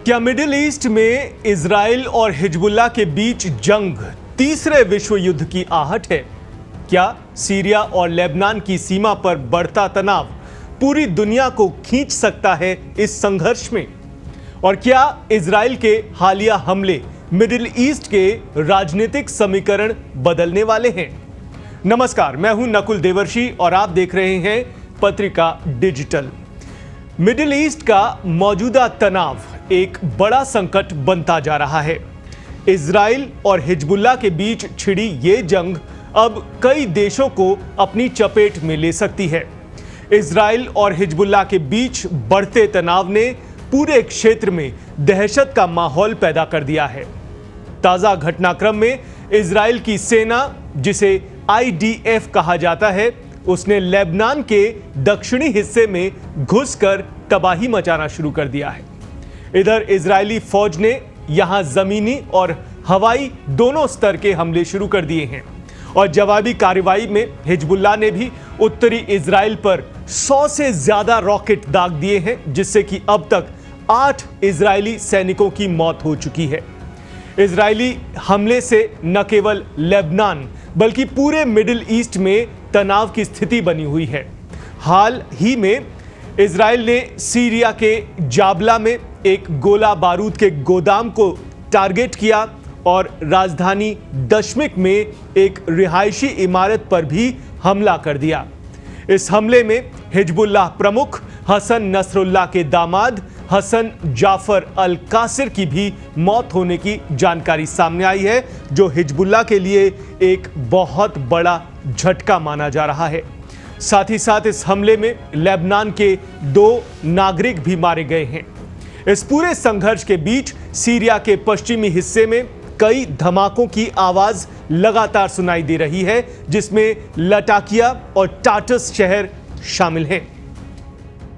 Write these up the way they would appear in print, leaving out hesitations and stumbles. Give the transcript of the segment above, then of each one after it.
क्या middle east में Israel और हिजबुल्लाह के बीच जंग तीसरे विश्व युद्ध की आहट है? क्या सीरिया और लेबनान की सीमा पर बढ़ता तनाव पूरी दुनिया को खींच सकता है इस संघर्ष में? और क्या इजराइल के हालिया हमले मिडिल ईस्ट के राजनीतिक समीकरण बदलने वाले हैं? नमस्कार, मैं हूं नकुल देवर्षि और आप देख रहे हैं पत्रिका डिजिटल। मिडिल ईस्ट का मौजूदा तनाव एक बड़ा संकट बनता जा रहा है। इजराइल और हिजबुल्लाह के बीच छिड़ी ये जंग अब कई देशों को अपनी चपेट में ले सकती है। इजराइल और हिजबुल्लाह के बीच बढ़ते तनाव ने पूरे क्षेत्र में दहशत का माहौल पैदा कर दिया है। ताजा घटनाक्रम में इजराइल की सेना, जिसे IDF कहा जाता है, उसने लेबनान के दक्षिणी हिस्से में घुसकर तबाही मचाना शुरू कर दिया है। इधर इजरायली फौज ने यहां जमीनी और हवाई दोनों स्तर के हमले शुरू कर दिए हैं और जवाबी कार्रवाई में हिजबुल्लाह ने भी उत्तरी इजराइल पर 100 से ज्यादा रॉकेट दाग दिए हैं, जिससे कि अब तक 8 इजरायली सैनिकों की मौत हो चुकी है। इजरायली हमले से न केवल लेबनान बल्कि पूरे मिडिल ईस्ट में तनाव की स्थिति बनी हुई है। हाल ही में इजराइल ने सीरिया के जाबला में एक गोला बारूद के गोदाम को टारगेट किया और राजधानी दमिश्क में एक रिहायशी इमारत पर भी हमला कर दिया। इस हमले में हिजबुल्लाह प्रमुख हसन नसरुल्लाह के दामाद हसन जाफर अल कासिर की भी मौत होने की जानकारी सामने आई है, जो हिजबुल्लाह के लिए एक बहुत बड़ा झटका माना जा रहा है। साथ ही साथ इस हमले में लेबनान के 2 नागरिक भी मारे गए हैं। इस पूरे संघर्ष के बीच सीरिया के पश्चिमी हिस्से में कई धमाकों की आवाज लगातार सुनाई दे रही है, जिसमें लटाकिया और टाटस शहर शामिल हैं।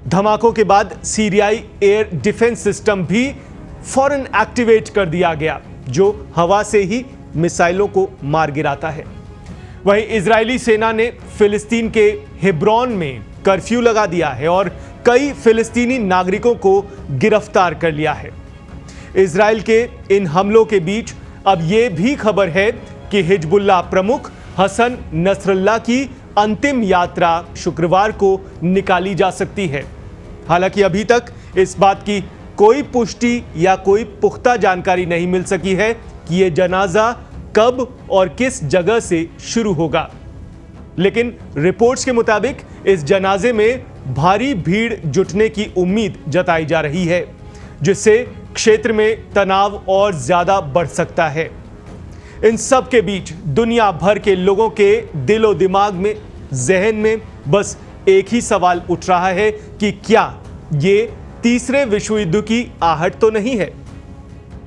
धमाकों के बाद सीरियाई एयर डिफेंस सिस्टम भी फौरन एक्टिवेट कर दिया गया, जो हवा से ही मिसाइलों को मार गिराता है। वहीं इजरायली सेना ने फिलिस्तीन के हेब्रोन में कर्फ्यू लगा दिया है और कई फिलिस्तीनी नागरिकों को गिरफ्तार कर लिया है। इजराइल के इन हमलों के बीच अब यह भी खबर है कि हिजबुल्लाह प्रमुख हसन नसरुल्लाह की अंतिम यात्रा शुक्रवार को निकाली जा सकती है। हालांकि अभी तक इस बात की कोई पुष्टि या कोई पुख्ता जानकारी नहीं मिल सकी है कि यह जनाजा कब और किस जगह से शुरू होगा, लेकिन रिपोर्ट्स के मुताबिक इस जनाजे में भारी भीड़ जुटने की उम्मीद जताई जा रही है, जिससे क्षेत्र में तनाव और ज्यादा बढ़ सकता है। इन सब के बीच दुनिया भर के लोगों के दिलो दिमाग में, जहन में बस एक ही सवाल उठ रहा है कि क्या ये तीसरे विश्व युद्ध की आहट तो नहीं है?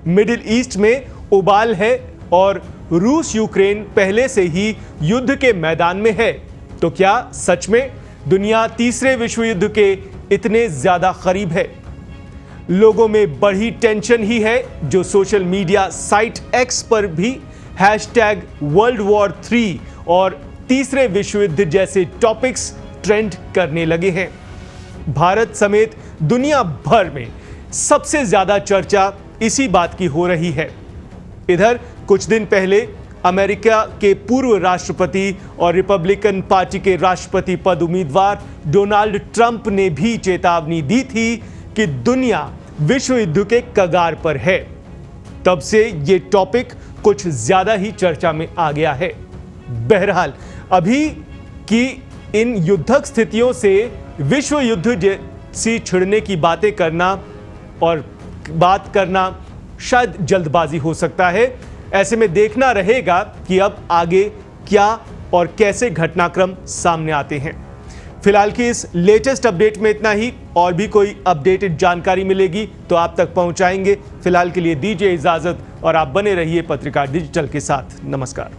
मिडिल ईस्ट में उबाल है और रूस यूक्रेन पहले से ही युद्ध के मैदान में है, तो क्या सच में दुनिया तीसरे विश्व युद्ध के इतने ज्यादा करीब है? लोगों में बढ़ी टेंशन ही है, जो सोशल मीडिया साइट X पर भी #WorldWar3 और तीसरे विश्व युद्ध जैसे टॉपिक्स ट्रेंड करने लगे हैं। भारत समेत दुनिया भर में सबसे ज्यादा चर्चा इसी बात की हो रही है। इधर कुछ दिन पहले अमेरिका के पूर्व राष्ट्रपति और रिपब्लिकन पार्टी के राष्ट्रपति पद उम्मीदवार डोनाल्ड ट्रंप ने भी चेतावनी दी थी कि दुनिया विश्व युद्ध के कगार पर है। तब से ये टॉपिक कुछ ज्यादा ही चर्चा में आ गया है। बहरहाल अभी की इन युद्धक स्थितियों से विश्व युद्ध जैसी छिड़ने की बातें करना और बात करना शायद जल्दबाजी हो सकता है। ऐसे में देखना रहेगा कि अब आगे क्या और कैसे घटनाक्रम सामने आते हैं। फिलहाल की इस लेटेस्ट अपडेट में इतना ही। और भी कोई अपडेटेड जानकारी मिलेगी तो आप तक पहुंचाएंगे। फिलहाल के लिए दीजिए इजाजत और आप बने रहिए पत्रिका डिजिटल के साथ। नमस्कार।